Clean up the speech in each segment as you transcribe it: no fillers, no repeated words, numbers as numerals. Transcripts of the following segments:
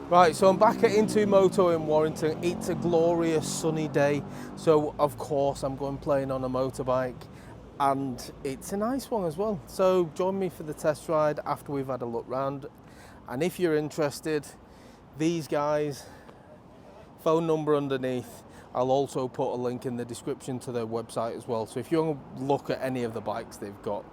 Right, so I'm back at Into Moto in Warrington. It's a glorious sunny day, so of course I'm going playing on a motorbike, and it's a nice one as well. So join me for the test ride after we've had a look round, and if you're interested, these guys, phone number underneath. I'll also put a link in the description to their website as well, so if you want to look at any of the bikes they've got,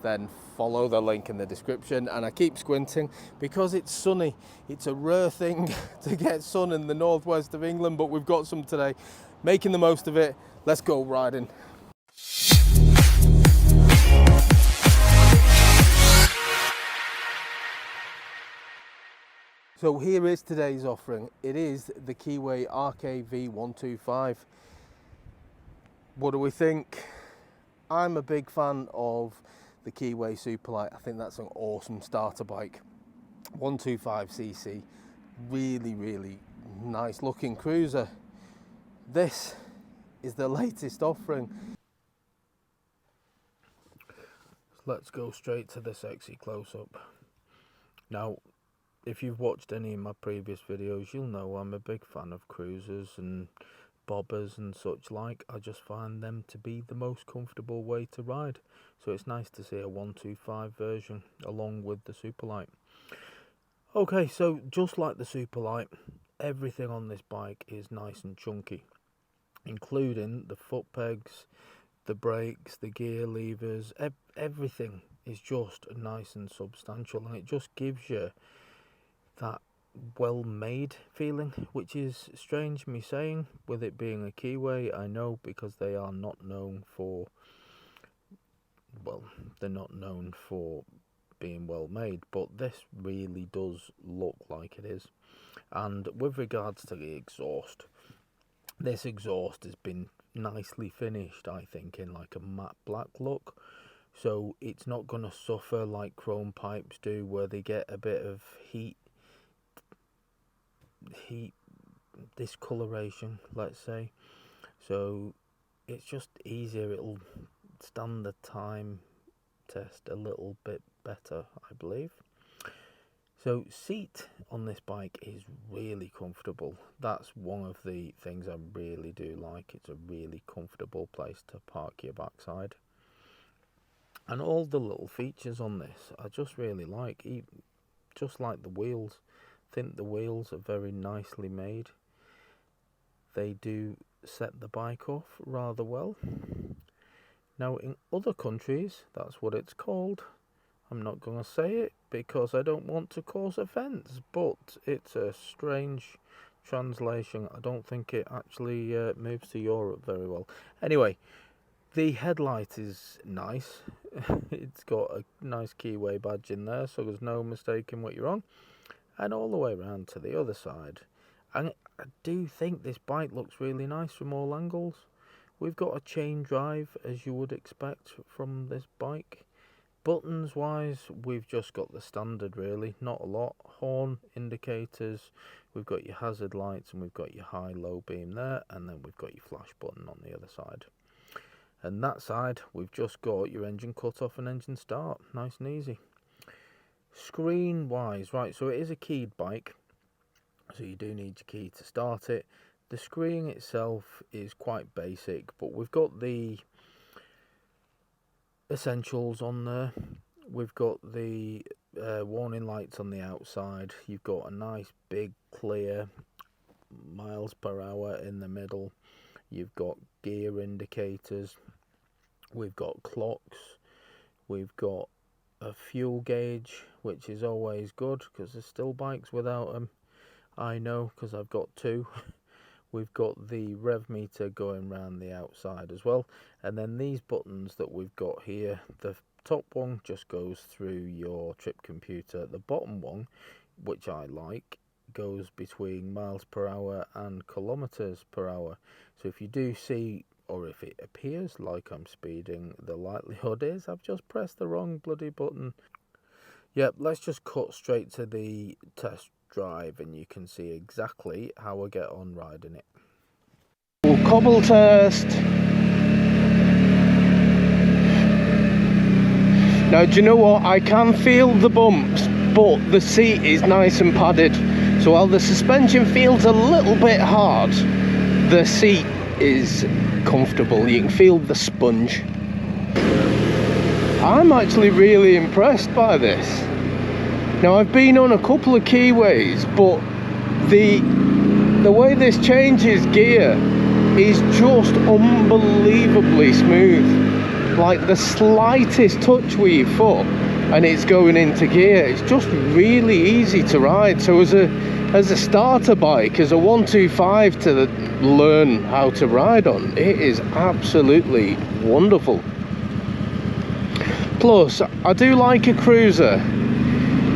then follow the link in the description. And I keep squinting because it's sunny. It's a rare thing to get sun in the northwest of England, but we've got some today. Making the most of it. Let's go riding. So here is today's offering. It is the Keeway rkv125. What do we think? I'm a big fan of the Keeway Superlight. I think that's an awesome starter bike. 125cc, really nice looking cruiser. This is the latest offering. Let's go straight to the sexy close-up. Now, if you've watched any of my previous videos, you'll know I'm a big fan of cruisers and bobbers and such like. I just find them to be the most comfortable way to ride, so it's nice to see a 125 version along with the Superlight. Okay, so just like the Superlight, everything on this bike is nice and chunky, including the foot pegs, the brakes, the gear levers. Everything is just nice and substantial, and it just gives you that well-made feeling, which is strange me saying with it being a Keeway. I know, because they are not known for, well, they're not known for being well made, but this really does look like it is. And with regards to the exhaust, this exhaust has been nicely finished, I think, in like a matte black look, so it's not going to suffer like chrome pipes do, where they get a bit of heat discoloration, let's say. So it's just easier. It'll stand the time test a little bit better, I believe. So seat on this bike is really comfortable. That's one of the things I really do like. It's a really comfortable place to park your backside, and all the little features on this I just really like. Just like the wheels, I think the wheels are very nicely made. They do set the bike off rather well. Now, in other countries, that's what it's called. I'm not going to say it because I don't want to cause offence, but it's a strange translation. I don't think it actually moves to Europe very well. Anyway, the headlight is nice. It's got a nice Keeway badge in there, so there's no mistaking what you're on. And all the way around to the other side. And I do think this bike looks really nice from all angles. We've got a chain drive, as you would expect from this bike. Buttons wise, we've just got the standard really, not a lot. Horn indicators, we've got your hazard lights, and we've got your high low beam there, and then we've got your flash button on the other side. And that side, we've just got your engine cut off and engine start, nice and easy. Screen wise, right, so it is a keyed bike, so you do need your key to start it. The screen itself is quite basic, but we've got the essentials on there. We've got the warning lights on the outside. You've got a nice big clear miles per hour in the middle. You've got gear indicators. We've got clocks. We've got a fuel gauge, which is always good because there's still bikes without them. I know, because I've got two. We've got the rev meter going round the outside as well, and then these buttons that we've got here, the top one just goes through your trip computer. The bottom one, which I like, goes between miles per hour and kilometers per hour. So if you do see, or if it appears like I'm speeding, the likelihood is I've just pressed the wrong bloody button. Yep, let's just cut straight to the test drive and you can see exactly how I get on riding it. Cobble test. Now, do you know what? I can feel the bumps, but the seat is nice and padded, So while the suspension feels a little bit hard, the seat is comfortable. You can feel the sponge. I'm actually really impressed by this. Now, I've been on a couple of Keeways, but the way this changes gear is just unbelievably smooth. Like the slightest touch with your foot and it's going into gear. It's just really easy to ride. So as a starter bike, as a 125 to learn how to ride on, it is absolutely wonderful. Plus, I do like a cruiser.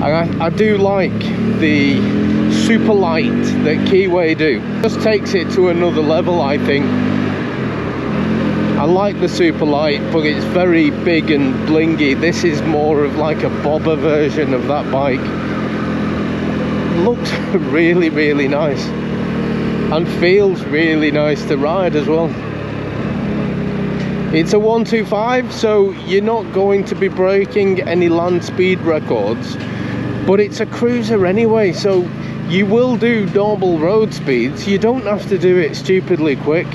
I do like the Superlight that Keeway do. Just takes it to another level, I think. I like the Superlight, but it's very big and blingy. This is more of like a bobber version of that bike. Looks really, really nice. And feels really nice to ride as well. It's a 125, so you're not going to be breaking any land speed records. But it's a cruiser anyway, so you will do normal road speeds. You don't have to do it stupidly quick.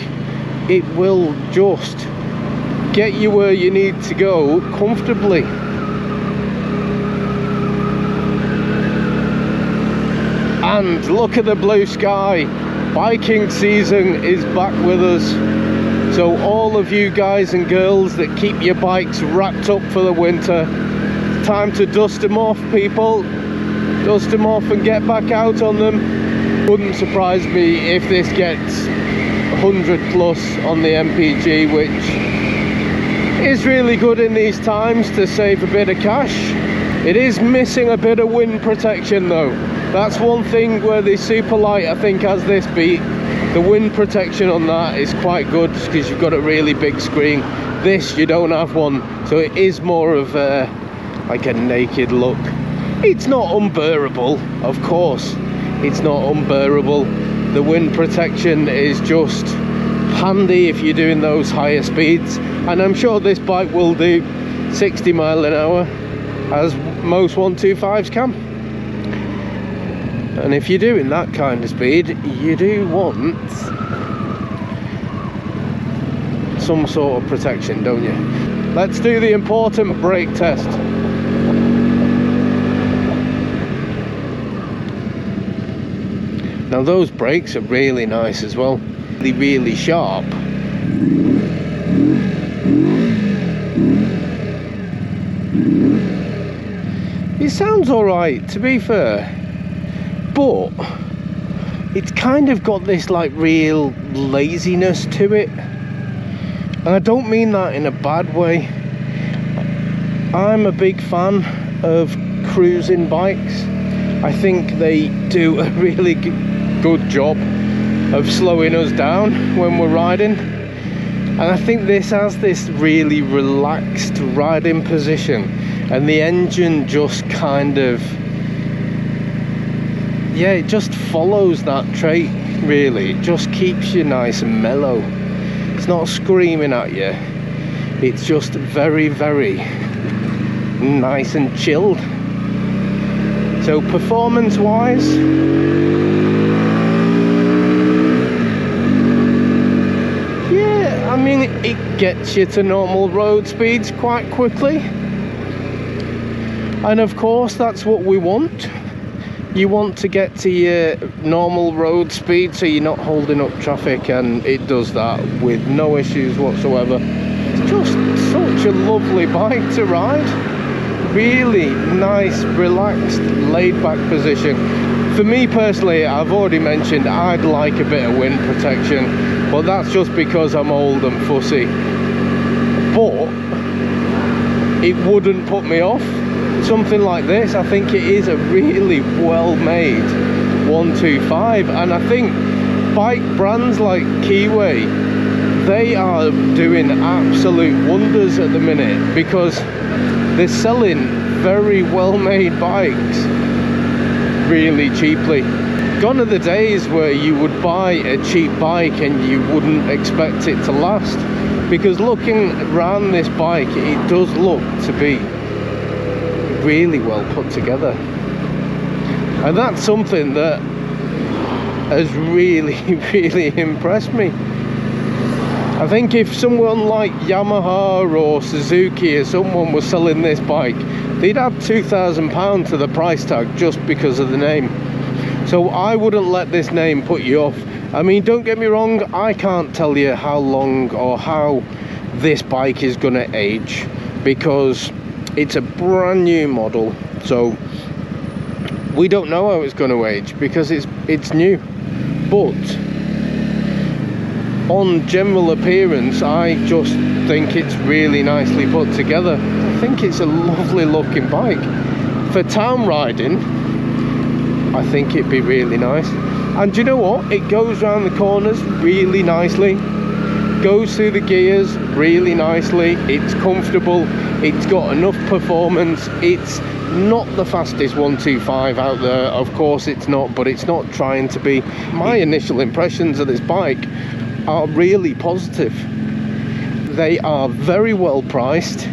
It will just get you where you need to go comfortably. And look at the blue sky. Biking season is back with us. So all of you guys and girls that keep your bikes wrapped up for the winter, time to dust them off, people. Dust them off and get back out on them. Wouldn't surprise me if this gets 100 plus on the MPG, which is really good in these times to save a bit of cash. It is missing a bit of wind protection though. That's one thing where the Superlight, I think, has this beat. The wind protection on that is quite good because you've got a really big screen. This, you don't have one, so it is more of like a naked look. It's not unbearable, of course. It's not unbearable. The wind protection is just handy if you're doing those higher speeds, and I'm sure this bike will do 60 mile an hour as most 125s can. And if you're doing that kind of speed, you do want some sort of protection, don't you? Let's do the important brake test. Now those brakes are really nice as well. Really, really sharp. It sounds alright, to be fair. But it's kind of got this like real laziness to it. And I don't mean that in a bad way. I'm a big fan of cruising bikes. I think they do a really good job of slowing us down when we're riding, and I think this has this really relaxed riding position, and the engine just kind of, yeah, it just follows that trait really. It just keeps you nice and mellow. It's not screaming at you, it's just very, very nice and chilled. So performance wise, yeah, I mean, it gets you to normal road speeds quite quickly. And of course, that's what we want. You want to get to your normal road speed so you're not holding up traffic, and it does that with no issues whatsoever. It's just such a lovely bike to ride. Really nice, relaxed, laid-back position. For me personally, I've already mentioned I'd like a bit of wind protection, but that's just because I'm old and fussy. But it wouldn't put me off. Something like this, I think it is a really well-made 125, and I think bike brands like Keeway, they are doing absolute wonders at the minute, because they're selling very well-made bikes really cheaply. Gone are the days where you would buy a cheap bike and you wouldn't expect it to last, because looking around this bike, it does look to be really well put together. And that's something that has really, really impressed me. I think if someone like Yamaha or Suzuki or someone was selling this bike, they'd add £2,000 to the price tag just because of the name. So I wouldn't let this name put you off. I mean, don't get me wrong, I can't tell you how long or how this bike is gonna age, because it's a brand new model, so we don't know how it's gonna age because it's new. But on general appearance, I just think it's really nicely put together. I think it's a lovely looking bike. For town riding, I think it'd be really nice. And do you know what? It goes around the corners really nicely, goes through the gears really nicely, it's comfortable, it's got enough performance. It's not the fastest 125 out there, of course it's not, but it's not trying to be. My initial impressions of this bike are really positive. They are very well priced.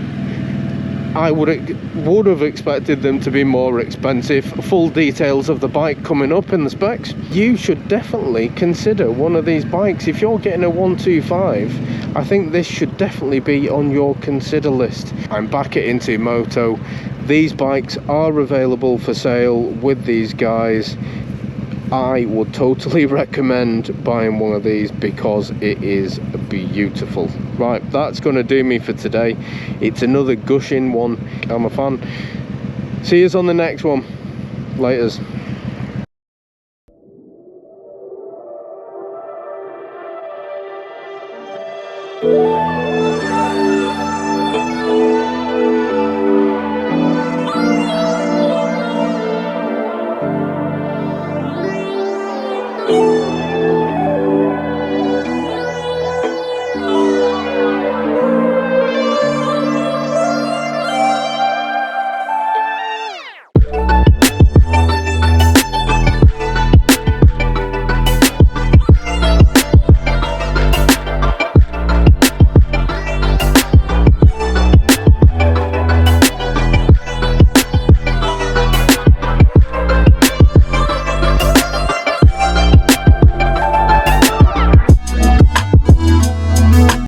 I would have expected them to be more expensive. Full details of the bike coming up in the specs. You should definitely consider one of these bikes. If you're getting a 125, I think this should definitely be on your consider list. I'm back at Into Moto. These bikes are available for sale with these guys. I would totally recommend buying one of these because it is beautiful. Right, that's going to do me for today. It's another gushing one. I'm a fan. See you on the next one. Laters. Yeah.